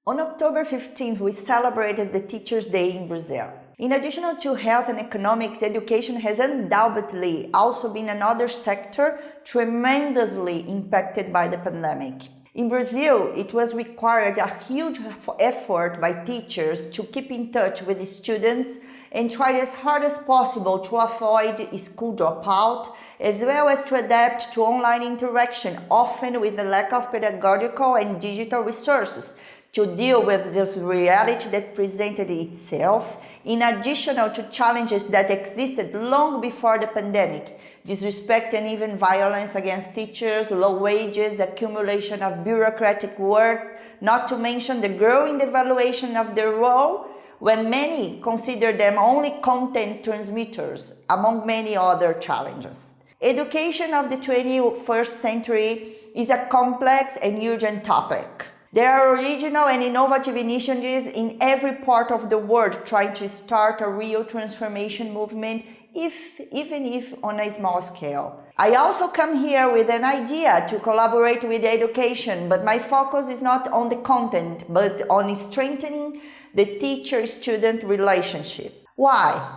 On October 15th, we celebrated the Teachers' Day in Brazil. In addition to health and economics, education has undoubtedly also been another sector tremendously impacted by the pandemic. In Brazil, it was required a huge effort by teachers to keep in touch with the students and try as hard as possible to avoid school dropout, as well as to adapt to online interaction, often with the lack of pedagogical and digital resources, to deal with this reality that presented itself, in addition to challenges that existed long before the pandemic: disrespect and even violence against teachers, low wages, accumulation of bureaucratic work, not to mention the growing devaluation of their role, when many consider them only content transmitters, among many other challenges. Education of the 21st century is a complex and urgent topic. There are original and innovative initiatives in every part of the world trying to start a real transformation movement, even if on a small scale. I also come here with an idea to collaborate with education, but my focus is not on the content, but on strengthening the teacher-student relationship. Why?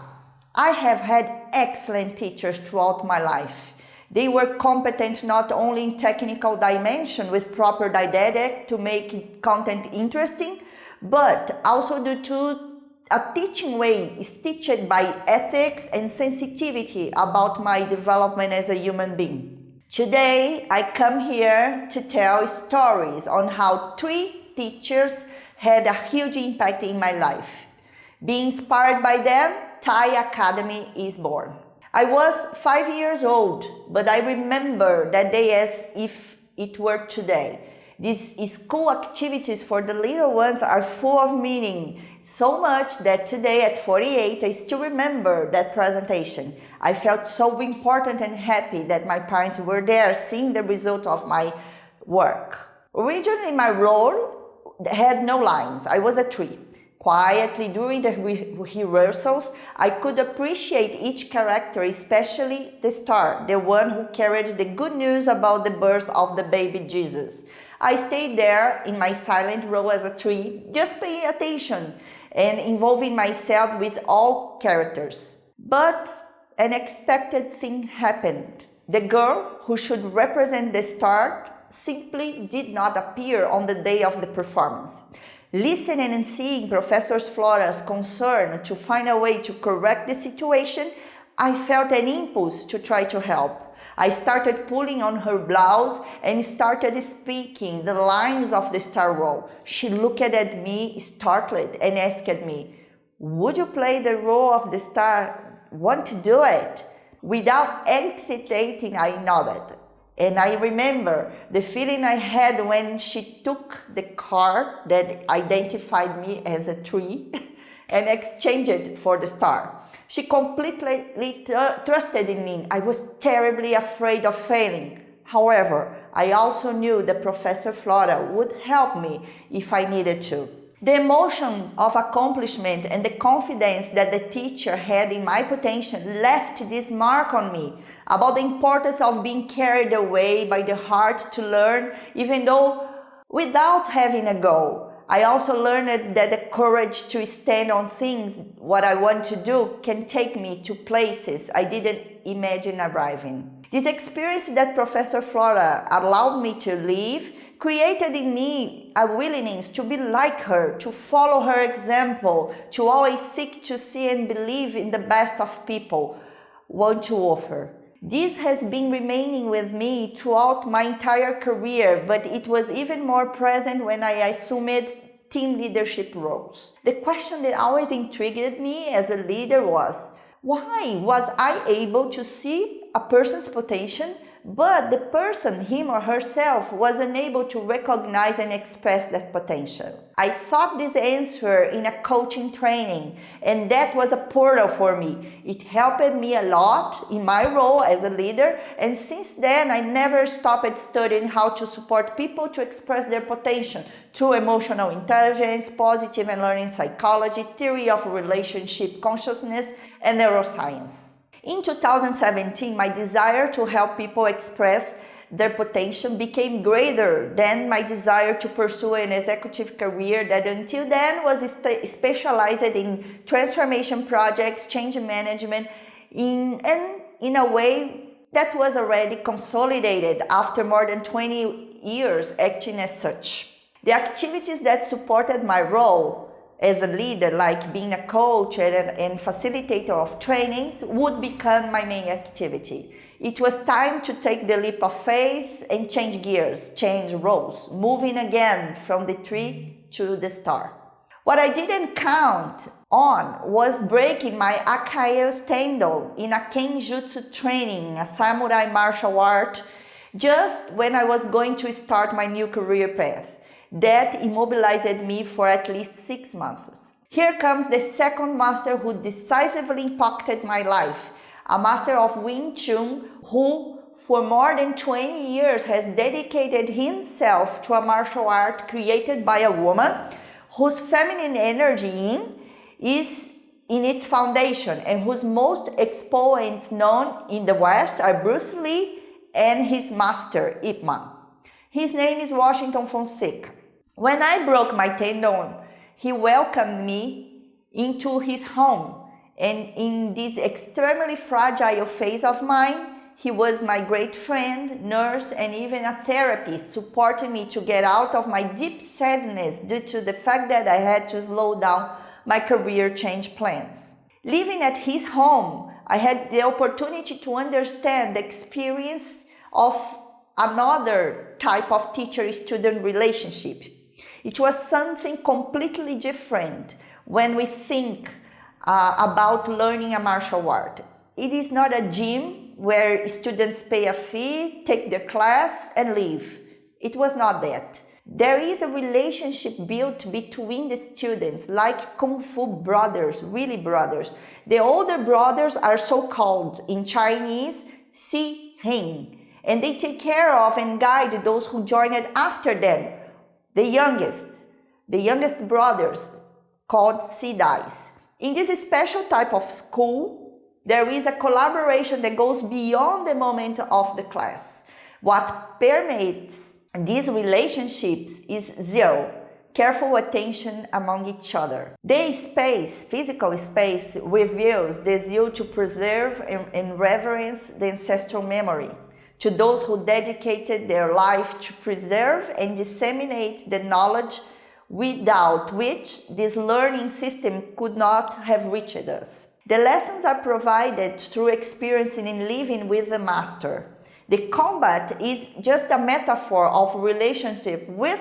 I have had excellent teachers throughout my life. They were competent not only in technical dimension with proper didactic to make content interesting, but also due to a teaching way stitched by ethics and sensitivity about my development as a human being. Today, I come here to tell stories on how 3 teachers had a huge impact in my life. Being inspired by them, Thai Academy is born. I was 5 years old, but I remember that day as if it were today. These school activities for the little ones are full of meaning, so much that today at 48 I still remember that presentation. I felt so important and happy that my parents were there seeing the result of my work. Originally my role had no lines. I was a tree. Quietly during the rehearsals, I could appreciate each character, especially the star, the one who carried the good news about the birth of the baby Jesus. I stayed there in my silent role as a tree, just paying attention and involving myself with all characters. But an unexpected thing happened. The girl who should represent the star simply did not appear on the day of the performance. Listening and seeing Professor Flora's concern to find a way to correct the situation, I felt an impulse to try to help. I started pulling on her blouse and started speaking the lines of the star role. She looked at me startled and asked me, "Would you play the role of the star? Want to do it?" Without hesitating, I nodded. And I remember the feeling I had when she took the card that identified me as a tree and exchanged it for the star. She completely trusted in me. I was terribly afraid of failing. However, I also knew that Professor Flora would help me if I needed to. The emotion of accomplishment and the confidence that the teacher had in my potential left this mark on me, about the importance of being carried away by the heart to learn, even though without having a goal. I also learned that the courage to stand on things, what I want to do, can take me to places I didn't imagine arriving. This experience that Professor Flora allowed me to live created in me a willingness to be like her, to follow her example, to always seek to see and believe in the best of people want to offer. This has been remaining with me throughout my entire career, but it was even more present when I assumed team leadership roles. The question that always intrigued me as a leader was, why was I able to see a person's potential, but the person, him or herself, was unable to recognize and express that potential? I sought this answer in a coaching training, and that was a portal for me. It helped me a lot in my role as a leader, and since then I never stopped studying how to support people to express their potential through emotional intelligence, positive and learning psychology, theory of relationship consciousness, and neuroscience. In 2017, my desire to help people express their potential became greater than my desire to pursue an executive career that until then was specialized in transformation projects, change management, in a way that was already consolidated after more than 20 years acting as such. The activities that supported my role as a leader, like being a coach and facilitator of trainings, would become my main activity. It was time to take the leap of faith and change gears, change roles, moving again from the tree to the star. What I didn't count on was breaking my Achilles tendon in a kenjutsu training, a samurai martial art, just when I was going to start my new career path. That immobilized me for at least 6 months. Here comes the second master who decisively impacted my life, a master of Wing Chun who for more than 20 years has dedicated himself to a martial art created by a woman whose feminine energy is in its foundation and whose most exponents known in the West are Bruce Lee and his master, Ip Man. His name is Washington Fonseca. When I broke my tendon, he welcomed me into his home, and in this extremely fragile phase of mine, he was my great friend, nurse, and even a therapist, supporting me to get out of my deep sadness due to the fact that I had to slow down my career change plans. Living at his home, I had the opportunity to understand the experience of another type of teacher-student relationship. It was something completely different when we think about learning a martial art. It is not a gym where students pay a fee, take their class, and leave. It was not that. There is a relationship built between the students, like Kung Fu brothers, really brothers. The older brothers are so-called, in Chinese, Si Heng, and they take care of and guide those who joined after them. The youngest brothers, called Sidais. In this special type of school, there is a collaboration that goes beyond the moment of the class. What permeates these relationships is zero, careful attention among each other. The space, physical space, reveals the zeal to preserve and reverence the ancestral memory, to those who dedicated their life to preserve and disseminate the knowledge without which this learning system could not have reached us. The lessons are provided through experiencing and living with the master. The combat is just a metaphor of relationship with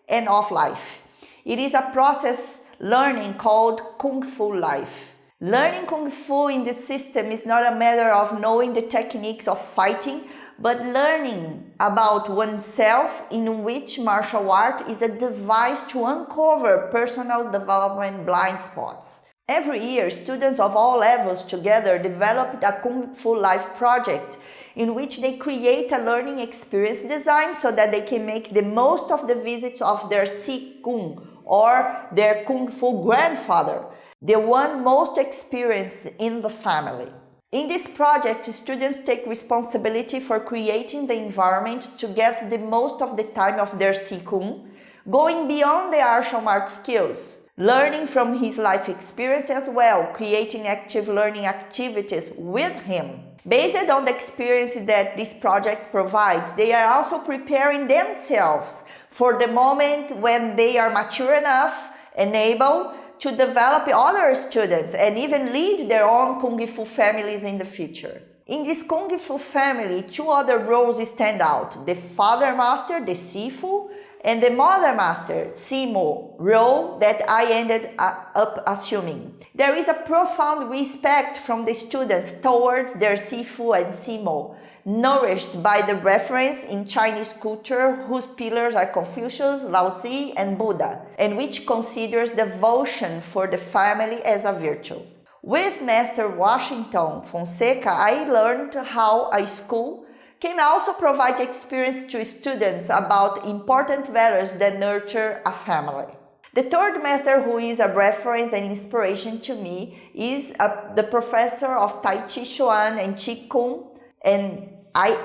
and of life. It is a process learning called Kung Fu life. Learning Kung Fu in the system is not a matter of knowing the techniques of fighting, but learning about oneself, in which martial art is a device to uncover personal development blind spots. Every year, students of all levels together developed a Kung Fu Life project in which they create a learning experience design so that they can make the most of the visits of their Si Kung or their Kung Fu grandfather, the one most experienced in the family. In this project, students take responsibility for creating the environment to get the most of the time of their Si Kung, going beyond the martial art skills, learning from his life experience as well, creating active learning activities with him. Based on the experience that this project provides, they are also preparing themselves for the moment when they are mature enough and able to develop other students and even lead their own Kung Fu families in the future. In this Kung Fu family, two other roles stand out: the father master, the Sifu, and the mother master, Simo, role that I ended up assuming. There is a profound respect from the students towards their Sifu and Simo, nourished by the reference in Chinese culture whose pillars are Confucius, Laozi, and Buddha, and which considers devotion for the family as a virtue. With Master Washington Fonseca, I learned how a school can also provide experience to students about important values that nurture a family. The third master who is a reference and inspiration to me is the professor of Tai Chi Chuan and Qi Kung and I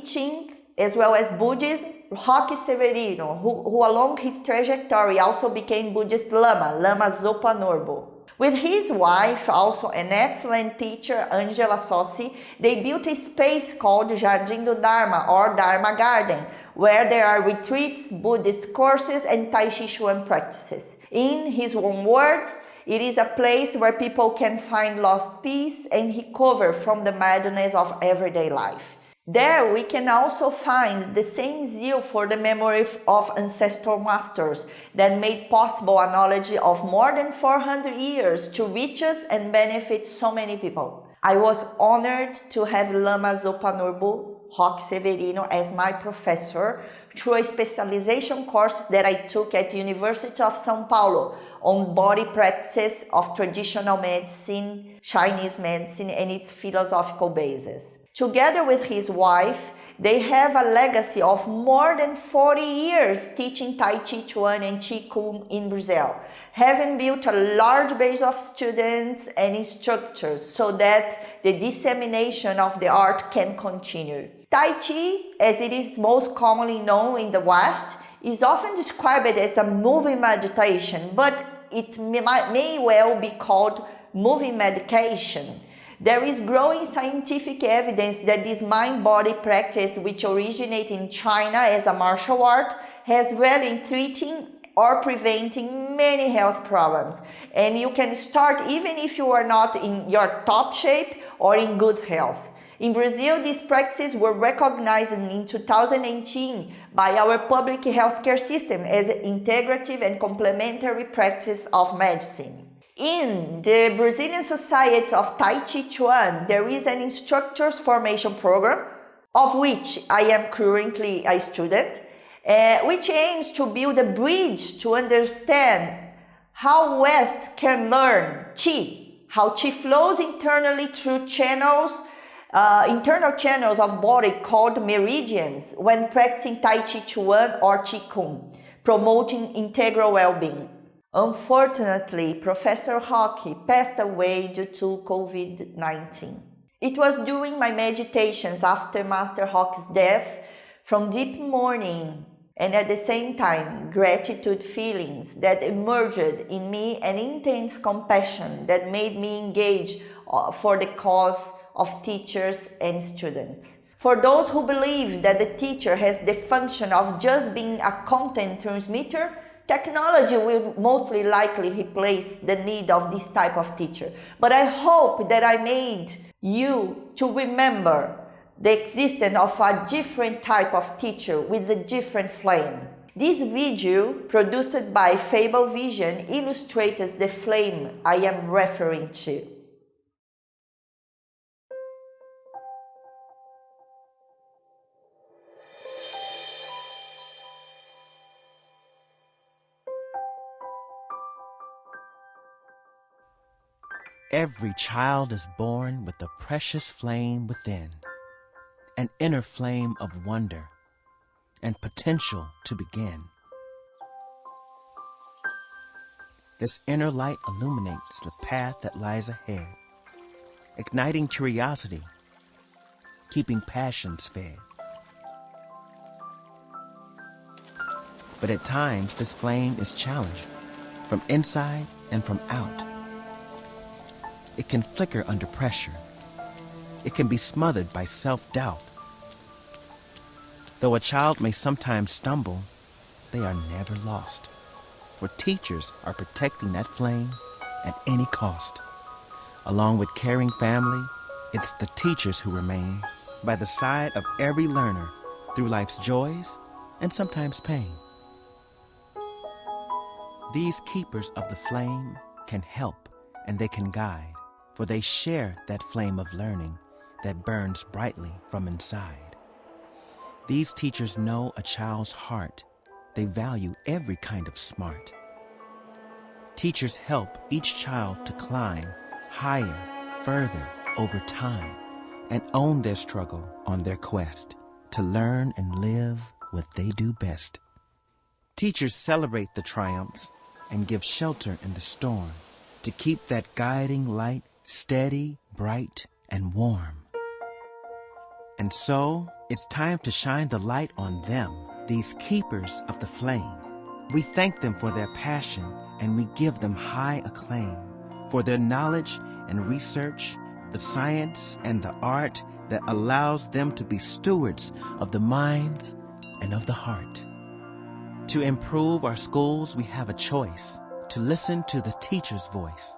Ching as well as Buddhism, Roque Severino, who along his trajectory also became Buddhist Lama, Lama Zopa Norbo. With his wife, also an excellent teacher, Angela Sossi, they built a space called Jardim do Dharma or Dharma Garden, where there are retreats, Buddhist courses, and Tai Chi Chuan practices. In his own words, it is a place where people can find lost peace and recover from the madness of everyday life. There we can also find the same zeal for the memory of ancestral masters that made possible a knowledge of more than 400 years to reach us and benefit so many people. I was honored to have Lama Zopa Norbo Roque Severino as my professor through a specialization course that I took at the University of São Paulo on body practices of traditional medicine, Chinese medicine, and its philosophical basis. Together with his wife, they have a legacy of more than 40 years teaching Tai Chi Chuan and Qi Kung in Brazil, having built a large base of students and instructors so that the dissemination of the art can continue. Tai Chi, as it is most commonly known in the West, is often described as a moving meditation, but it may well be called moving medication. There is growing scientific evidence that this mind-body practice, which originated in China as a martial art, has value in treating or preventing many health problems. And you can start even if you are not in your top shape or in good health. In Brazil, these practices were recognized in 2018 by our public healthcare system as integrative and complementary practice of medicine. In the Brazilian Society of Tai Chi Chuan, there is an instructor's formation program, of which I am currently a student, which aims to build a bridge to understand how West can learn Qi, how Qi flows internally through internal channels of body called meridians when practicing Tai Chi Chuan or Qi Kung, promoting integral well-being. Unfortunately, Professor Roque passed away due to COVID-19. It was during my meditations after Master Roque's death, from deep mourning and at the same time gratitude feelings, that emerged in me an intense compassion that made me engage for the cause of teachers and students. For those who believe that the teacher has the function of just being a content transmitter, technology will mostly likely replace the need of this type of teacher. But I hope that I made you to remember the existence of a different type of teacher with a different flame. This video, produced by Fable Vision, illustrates the flame I am referring to. Every child is born with a precious flame within, an inner flame of wonder and potential to begin. This inner light illuminates the path that lies ahead, igniting curiosity, keeping passions fed. But at times, this flame is challenged from inside and from out. It can flicker under pressure. It can be smothered by self-doubt. Though a child may sometimes stumble, they are never lost, for teachers are protecting that flame at any cost. Along with caring family, it's the teachers who remain by the side of every learner through life's joys and sometimes pain. These keepers of the flame can help and they can guide, for they share that flame of learning that burns brightly from inside. These teachers know a child's heart. They value every kind of smart. Teachers help each child to climb higher, further over time, and own their struggle on their quest to learn and live what they do best. Teachers celebrate the triumphs and give shelter in the storm to keep that guiding light steady, bright, and warm. And so, It's time to shine the light on them, these keepers of the flame. We thank them for their passion and we give them high acclaim, for their knowledge and research, the science and the art that allows them to be stewards of the minds and of the heart. To improve our schools, we have a choice to listen to the teacher's voice,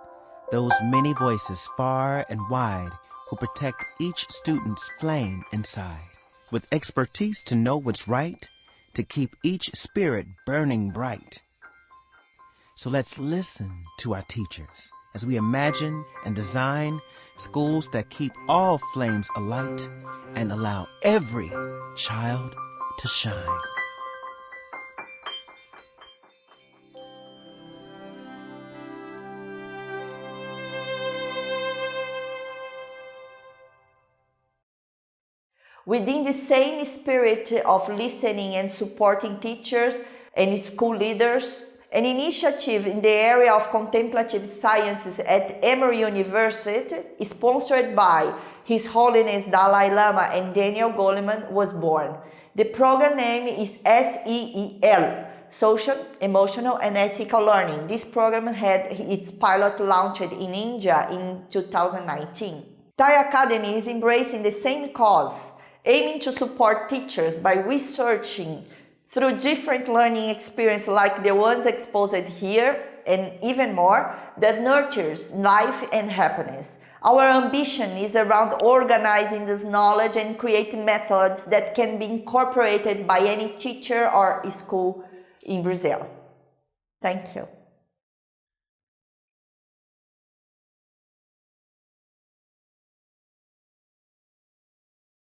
those many voices far and wide who protect each student's flame inside, with expertise to know what's right, to keep each spirit burning bright. So let's listen to our teachers as we imagine and design schools that keep all flames alight and allow every child to shine. Within the same spirit of listening and supporting teachers and school leaders, an initiative in the area of contemplative sciences at Emory University, sponsored by His Holiness Dalai Lama and Daniel Goleman, was born. The program name is SEEL, Social, Emotional and Ethical Learning. This program had its pilot launched in India in 2019. Thai Academy is embracing the same cause, aiming to support teachers by researching through different learning experiences like the ones exposed here and even more that nurtures life and happiness. Our ambition is around organizing this knowledge and creating methods that can be incorporated by any teacher or school in Brazil. Thank you.